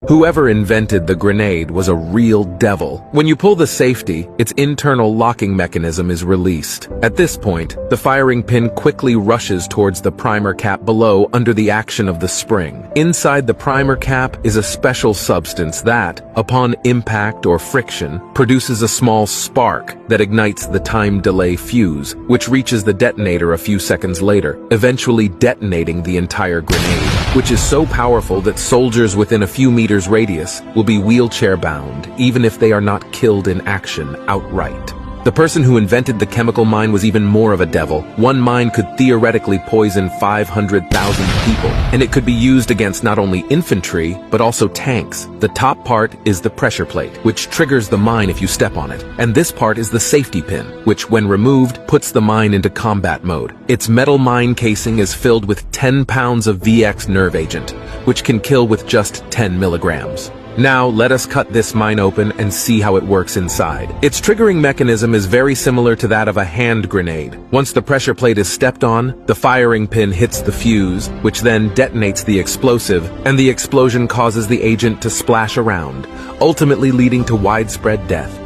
Whoever invented the grenade was a real devil. When you pull the safety, its internal locking mechanism is released. At this point, the firing pin quickly rushes towards the primer cap below under the action of the spring. Inside the primer cap is a special substance that, upon impact or friction, produces a small spark that ignites the time delay fuse, which reaches the detonator a few seconds later, eventually detonating the entire grenade, which is so powerful that soldiers within a few meters radius will be wheelchair-bound, even if they are not killed in action outright. The person who invented the chemical mine was even more of a devil. One mine could theoretically poison 500,000 people, and it could be used against not only infantry, but also tanks. The top part is the pressure plate, which triggers the mine if you step on it, and this part is the safety pin, which when removed, puts the mine into combat mode. Its metal mine casing is filled with 10 pounds of VX nerve agent, which can kill with just 10 milligrams. Now, let us cut this mine open and see how it works inside. Its triggering mechanism is very similar to that of a hand grenade. Once the pressure plate is stepped on, the firing pin hits the fuse, which then detonates the explosive, and the explosion causes the agent to splash around, ultimately leading to widespread death.